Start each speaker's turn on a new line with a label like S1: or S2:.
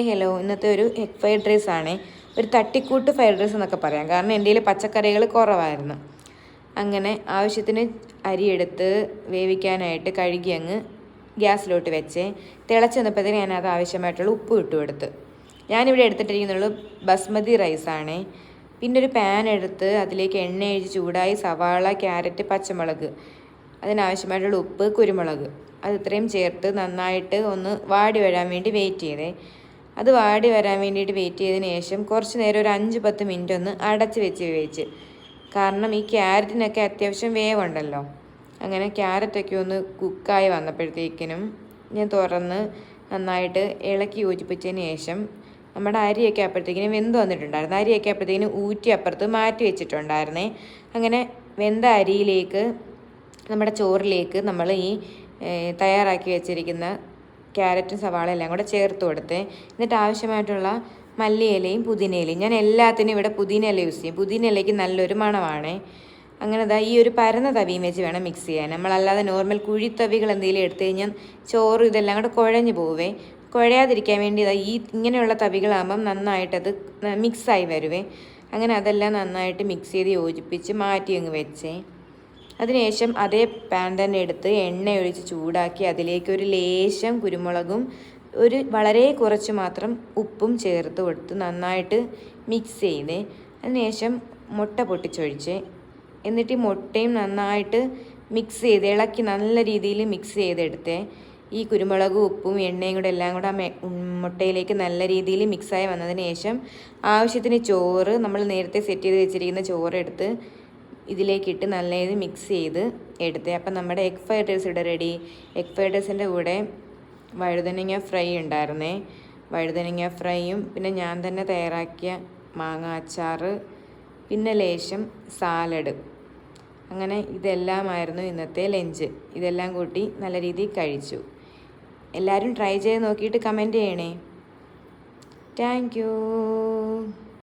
S1: Hello, ഇന്നത്തെ ഒരു egg fried rice ആണ്. ഒരു തട്ടിക്കൂട്ട് ഫ്രൈഡ് റൈസ് എന്നൊക്കെ പറയാം. കാരണം എൻ്റെ കയ്യിൽ പച്ചക്കറികൾ കുറവായിരുന്നു. അങ്ങനെ ആവശ്യത്തിന് അരിയെടുത്ത് വേവിക്കാനായിട്ട് കഴുകി അങ്ങ് ഗ്യാസിലോട്ട് വെച്ച് തിളച്ച് വന്നപ്പോഴത്തേന് ഞാനത് ആവശ്യമായിട്ടുള്ള ഉപ്പ് ഇട്ട് കൊടുത്ത്. ഞാനിവിടെ എടുത്തിട്ടിരിക്കുന്നുള്ളൂ ബസ്മതി റൈസാണ്. പിന്നെ ഒരു പാൻ എടുത്ത് അതിലേക്ക് എണ്ണ ഒഴിച്ച് ചൂടായി സവാള, ക്യാരറ്റ്, പച്ചമുളക്, അതിനാവശ്യമായിട്ടുള്ള ഉപ്പ്, കുരുമുളക് അത് ഇത്രയും ചേർത്ത് നന്നായിട്ട് ഒന്ന് വാടി വരാൻ വേണ്ടി വെയിറ്റ് ചെയ്തേ. അത് വാടി വരാൻ വേണ്ടിയിട്ട് വെയിറ്റ് ചെയ്തതിന് ശേഷം കുറച്ച് നേരം ഒരു 5-10 മിനിറ്റ് ഒന്ന് അടച്ച് വെച്ച് വേവിച്ച്. കാരണം ഈ ക്യാരറ്റിനൊക്കെ അത്യാവശ്യം വേവുണ്ടല്ലോ. അങ്ങനെ ക്യാരറ്റൊക്കെ ഒന്ന് കുക്കായി വന്നപ്പോഴത്തേക്കിനും ഞാൻ തുറന്ന് നന്നായിട്ട് ഇളക്കി യോജിപ്പിച്ചതിന് ശേഷം നമ്മുടെ അരിയൊക്കെ അപ്പോഴത്തേക്കിനും വെന്ത് വന്നിട്ടുണ്ടായിരുന്നു. അരിയൊക്കെ അപ്പോഴത്തേക്കിനും ഊറ്റി അപ്പുറത്ത് മാറ്റി വെച്ചിട്ടുണ്ടായിരുന്നേ. അങ്ങനെ വെന്ത അരിയിലേക്ക് നമ്മുടെ ചോറിലേക്ക് നമ്മൾ ഈ തയ്യാറാക്കി വെച്ചിരിക്കുന്ന ക്യാരറ്റും സവാള എല്ലാം കൂടെ ചേർത്ത് കൊടുത്ത് എന്നിട്ട് ആവശ്യമായിട്ടുള്ള മല്ലിയിലയും പുതിനയിലയും, ഞാൻ എല്ലാത്തിനും ഇവിടെ പുതിനയില യൂസ് ചെയ്യും. പുതിനയിലയ്ക്ക് നല്ലൊരു മണമാണ്. അങ്ങനെ ഈ ഒരു പരന്ന തവിയും വെച്ച് വേണം മിക്സ് ചെയ്യാൻ. നമ്മളല്ലാതെ നോർമൽ കുഴിത്തവികൾ എന്തെങ്കിലും എടുത്തു കഴിഞ്ഞാൽ ചോറ് ഇതെല്ലാം കൂടെ കുഴഞ്ഞു പോവേ. കുഴയാതിരിക്കാൻ വേണ്ടി ഇങ്ങനെയുള്ള തവികളാകുമ്പം നന്നായിട്ടത് മിക്സായി വരുവേ. അങ്ങനെ അതെല്ലാം നന്നായിട്ട് മിക്സ് ചെയ്ത് യോജിപ്പിച്ച് മാറ്റി അങ്ങ് വെച്ചേ. അതിനുശേഷം അതേ പാൻ തന്നെ എടുത്ത് എണ്ണ ഒഴിച്ച് ചൂടാക്കി അതിലേക്ക് ഒരു ലേശം കുരുമുളകും വളരെ കുറച്ച് മാത്രം ഉപ്പും ചേർത്ത് കൊടുത്ത് നന്നായിട്ട് മിക്സ് ചെയ്ത് അതിനുശേഷം മുട്ട പൊട്ടിച്ചൊഴിച്ച് എന്നിട്ട് ഈ മുട്ടയും നന്നായിട്ട് മിക്സ് ചെയ്ത് ഇളക്കി നല്ല രീതിയിൽ മിക്സ് ചെയ്തെടുത്ത് ഈ കുരുമുളകും ഉപ്പും എണ്ണയും കൂടെ എല്ലാം കൂടെ മുട്ടയിലേക്ക് നല്ല രീതിയിൽ മിക്സായി വന്നതിന് ശേഷം ആവശ്യത്തിന് ചോറ്, നമ്മൾ നേരത്തെ സെറ്റ് ചെയ്ത് വെച്ചിരിക്കുന്ന ചോറ് എടുത്ത് ഇതിലേക്കിട്ട് നല്ല രീതിയിൽ മിക്സ് ചെയ്ത് എടുത്ത്. അപ്പം നമ്മുടെ എഗ് ഫ്രൈഡ് റൈസ് ഇവിടെ റെഡി. എഗ് ഫ്രൈഡ് റൈസിൻ്റെ കൂടെ വഴുതനങ്ങ ഫ്രൈ ഉണ്ടായിരുന്നേ. വഴുതനങ്ങ ഫ്രൈയും പിന്നെ ഞാൻ തന്നെ തയ്യാറാക്കിയ മാങ്ങ അച്ചാർ, പിന്നെ ലേശം സാലഡ്. അങ്ങനെ ഇതെല്ലാമായിരുന്നു ഇന്നത്തെ ലഞ്ച്. ഇതെല്ലാം കൂട്ടി നല്ല രീതിയിൽ കഴിച്ചു. എല്ലാവരും ട്രൈ ചെയ്ത് നോക്കിയിട്ട് കമൻറ്റ് ചെയ്യണേ. Thank you.